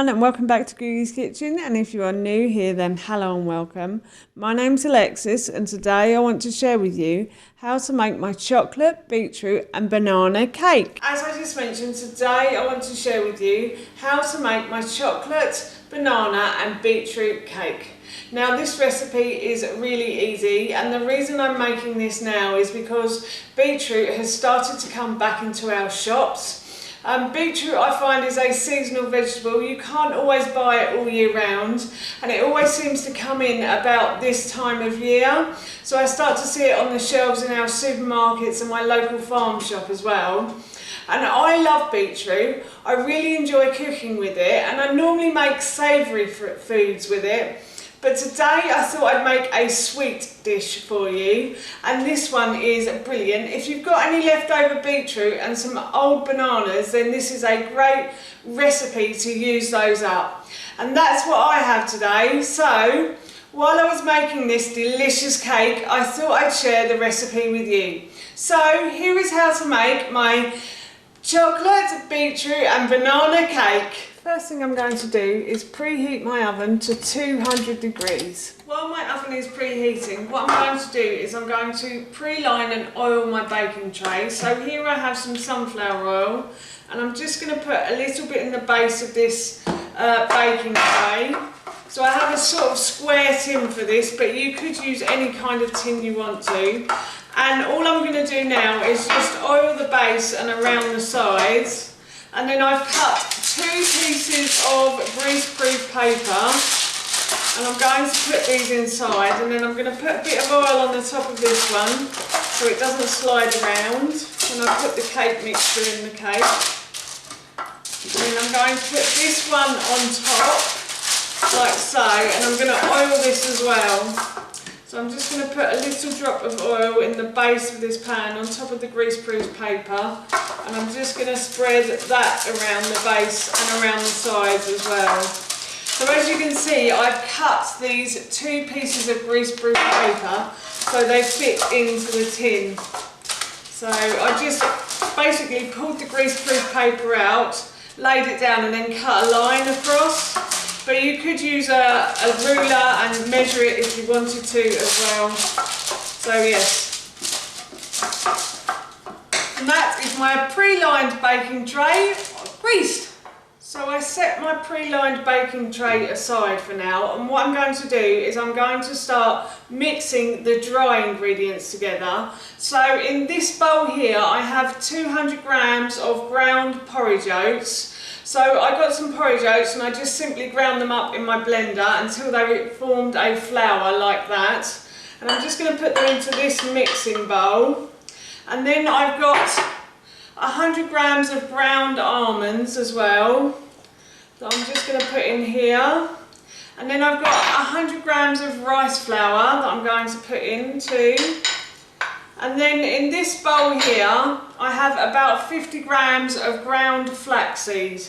and welcome back to Googie's Kitchen, and if you are new here then hello and welcome. My name's Alexis and today I want to share with you how to make my chocolate, beetroot and banana cake. As I just mentioned, today I want to share with you how to make my chocolate, banana and beetroot cake. Now this recipe is really easy, and the reason I'm making this now is because beetroot has started to come back into our shops. Beetroot I find is a seasonal vegetable. You can't always buy it all year round, and it always seems to come in about this time of year. So I start to see it on the shelves in our supermarkets and my local farm shop as well. And I love beetroot. I really enjoy cooking with it, and I normally make savoury foods with it. But today I thought I'd make a sweet dish for you, and this one is brilliant. If you've got any leftover beetroot and some old bananas, then this is a great recipe to use those up. And that's what I have today. So while I was making this delicious cake, I thought I'd share the recipe with you. So here is how to make my chocolate, beetroot and banana cake. First thing I'm going to do is preheat my oven to 200 degrees. While my oven is preheating, what I'm going to do is I'm going to pre-line and oil my baking tray. So here I have some sunflower oil, and I'm just going to put a little bit in the base of this baking tray. So I have a sort of square tin for this, but you could use any kind of tin you want to. And all I'm going to do now is just oil the base and around the sides. And then I've cut 2 pieces of greaseproof paper, and I'm going to put these inside, and then I'm going to put a bit of oil on the top of this one so it doesn't slide around when I put the cake mixture in the cake. And then I'm going to put this one on top like so, and I'm going to oil this as well. So I'm just going to put a little drop of oil in the base of this pan on top of the greaseproof paper, and I'm just going to spread that around the base and around the sides as well. So as you can see, I've cut these 2 pieces of greaseproof paper so they fit into the tin. So I just basically pulled the greaseproof paper out, laid it down and then cut a line across. But you could use a ruler and measure it if you wanted to as well. So yes. And that is my pre-lined baking tray greased. So I set my pre-lined baking tray aside for now, and what I'm going to do is I'm going to start mixing the dry ingredients together. So in this bowl here I have 200 grams of ground porridge oats. So I got some porridge oats and I just simply ground them up in my blender until they formed a flour like that. And I'm just going to put them into this mixing bowl. And then I've got 100 grams of ground almonds as well, that I'm just going to put in here. And then I've got 100 grams of rice flour that I'm going to put in too. And then in this bowl here, I have about 50 grams of ground flaxseed.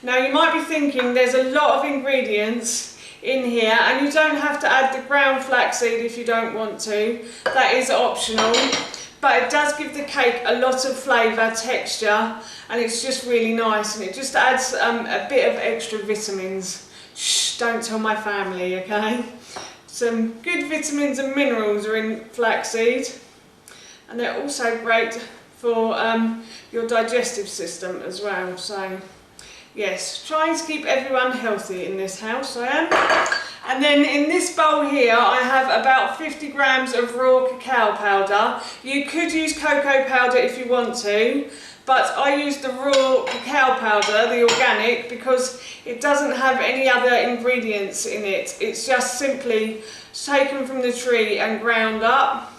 Now you might be thinking there's a lot of ingredients in here, and you don't have to add the ground flaxseed if you don't want to. That is optional, but it does give the cake a lot of flavour, texture, and it's just really nice, and it just adds a bit of extra vitamins. Shh, don't tell my family, okay? Some good vitamins and minerals are in flaxseed. And they're also great for your digestive system as well. So yes, trying to keep everyone healthy in this house, I am. And then in this bowl here I have about 50 grams of raw cacao powder. You could use cocoa powder if you want to, but I use the raw cacao powder, the organic, because it doesn't have any other ingredients in it. It's just simply taken from the tree and ground up.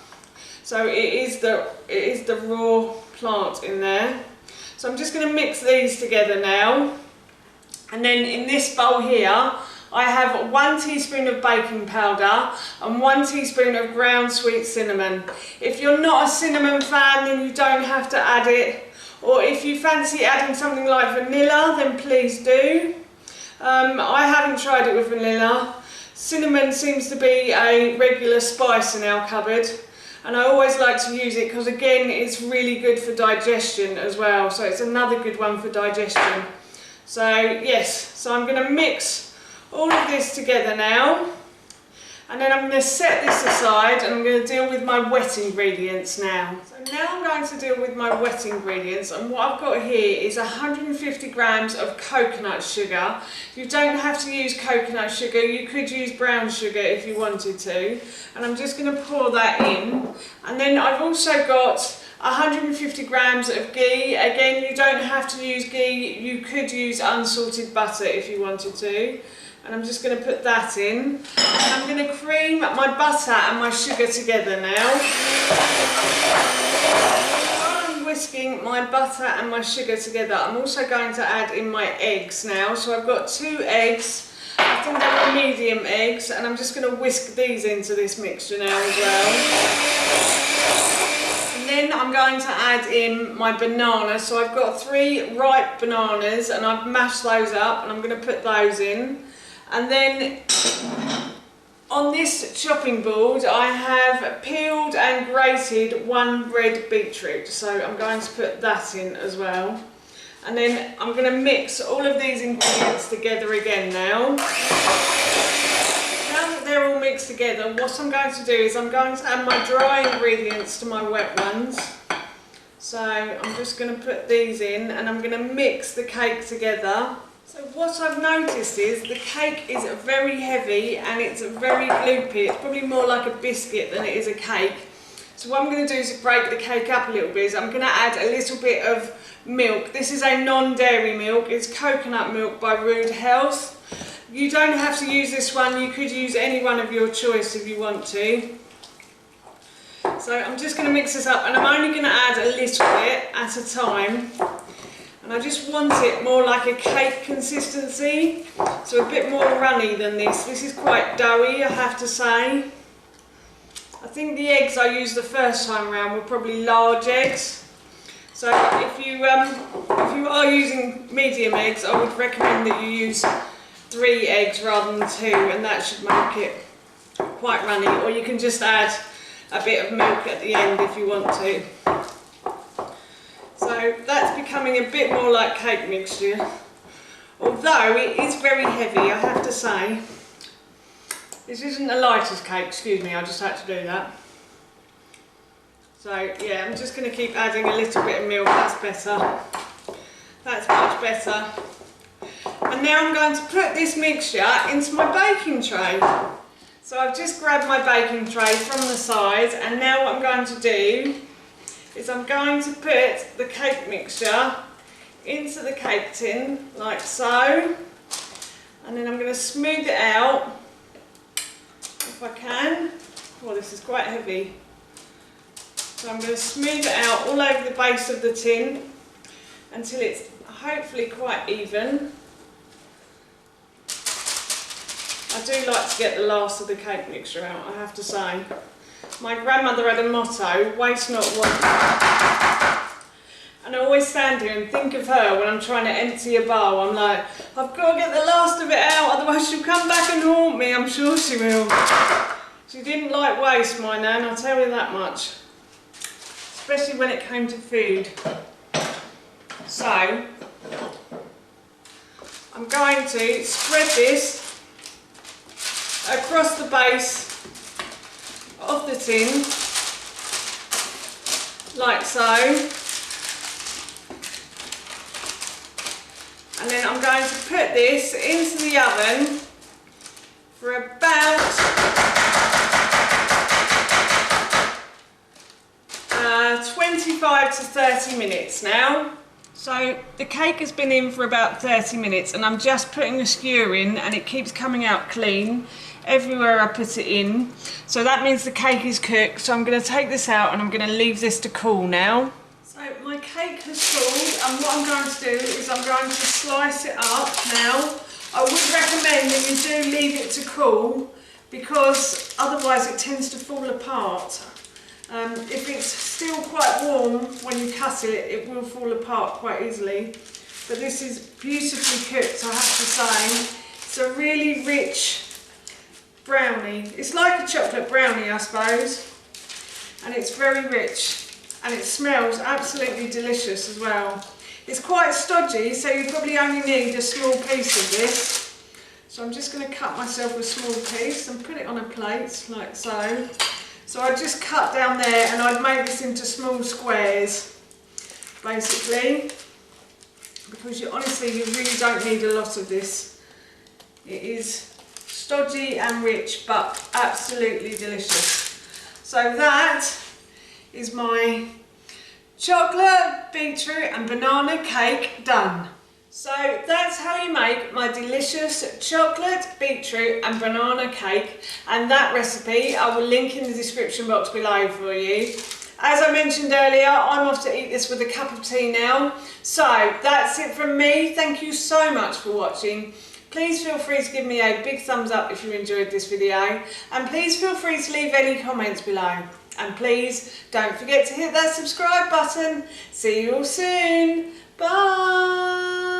So it is the raw plant in there. So I'm just going to mix these together now. And then in this bowl here, I have 1 teaspoon of baking powder and 1 teaspoon of ground sweet cinnamon. If you're not a cinnamon fan, then you don't have to add it. Or if you fancy adding something like vanilla, then please do. I haven't tried it with vanilla. Cinnamon seems to be a regular spice in our cupboard. And I always like to use it because, again, it's really good for digestion as well. So it's another good one for digestion. So yes, so I'm going to mix all of this together now, and then I'm going to set this aside and I'm going to deal with my wet ingredients now. So now I'm going to deal with my wet ingredients, and what I've got here is 150 grams of coconut sugar. You don't have to use coconut sugar, you could use brown sugar if you wanted to, and I'm just going to pour that in. And then I've also got 150 grams of ghee. Again, you don't have to use ghee, you could use unsalted butter if you wanted to. And I'm just going to put that in. And I'm going to cream my butter and my sugar together now. While I'm whisking my butter and my sugar together, I'm also going to add in my eggs now. So I've got 2 eggs. I think they're medium eggs, and I'm just going to whisk these into this mixture now as well. And then I'm going to add in my banana. So I've got 3 ripe bananas and I've mashed those up, and I'm going to put those in. And then on this chopping board I have peeled and grated 1 red beetroot, so I'm going to put that in as well. And then I'm going to mix all of these ingredients together again now. Now that they're all mixed together, what I'm going to do is I'm going to add my dry ingredients to my wet ones. So I'm just going to put these in, and I'm going to mix the cake together. So what I've noticed is the cake is very heavy and it's very gloopy. It's probably more like a biscuit than it is a cake. So what I'm going to do is break the cake up a little bit. I'm going to add a little bit of milk. This is a non-dairy milk. It's coconut milk by Rude Health. You don't have to use this one. You could use any one of your choice if you want to. So I'm just going to mix this up, and I'm only going to add a little bit at a time. And I just want it more like a cake consistency, so a bit more runny than this. This is quite doughy, I have to say. I think the eggs I used the first time around were probably large eggs. So if you are using medium eggs, I would recommend that you use 3 eggs rather than 2, and that should make it quite runny. Or you can just add a bit of milk at the end if you want to. So that's becoming a bit more like cake mixture, although it is very heavy, I have to say. This isn't the lightest cake, excuse me, I just had to do that. So yeah, I'm just going to keep adding a little bit of milk, that's better. That's much better. And now I'm going to put this mixture into my baking tray. So I've just grabbed my baking tray from the side, and now what I'm going to do is I'm going to put the cake mixture into the cake tin, like so, and then I'm going to smooth it out, if I can. Oh, this is quite heavy. So I'm going to smooth it out all over the base of the tin until it's hopefully quite even. I do like to get the last of the cake mixture out, I have to say. My grandmother had a motto, waste not, want. And I always stand here and think of her when I'm trying to empty a bowl. I'm like, I've got to get the last of it out, otherwise she'll come back and haunt me, I'm sure she will. She didn't like waste, my nan, I'll tell you that much. Especially when it came to food. So, I'm going to spread this across the base of the tin, like so, and then I'm going to put this into the oven for about 25 to 30 minutes now. So the cake has been in for about 30 minutes, and I'm just putting a skewer in, and it keeps coming out clean everywhere I put it in. So that means the cake is cooked. So I'm going to take this out and I'm going to leave this to cool now. So my cake has cooled, and what I'm going to do is I'm going to slice it up now. I would recommend that you do leave it to cool, because otherwise it tends to fall apart. If it's still quite warm when you cut it, it will fall apart quite easily. But this is beautifully cooked, I have to say. It's a really rich brownie. It's like a chocolate brownie, I suppose. And it's very rich. And it smells absolutely delicious as well. It's quite stodgy, so you probably only need a small piece of this. So I'm just going to cut myself a small piece and put it on a plate like so. So I just cut down there and I'd make this into small squares basically, because honestly you really don't need a lot of this. It is stodgy and rich but absolutely delicious. So that is my chocolate, beetroot and banana cake done. So that's how you make my delicious chocolate, beetroot and banana cake, and that recipe I will link in the description box below for you. As I mentioned earlier, I'm off to eat this with a cup of tea now. So that's it from me. Thank you so much for watching. Please feel free to give me a big thumbs up if you enjoyed this video, and please feel free to leave any comments below. And please don't forget to hit that subscribe button. See you all soon. Bye.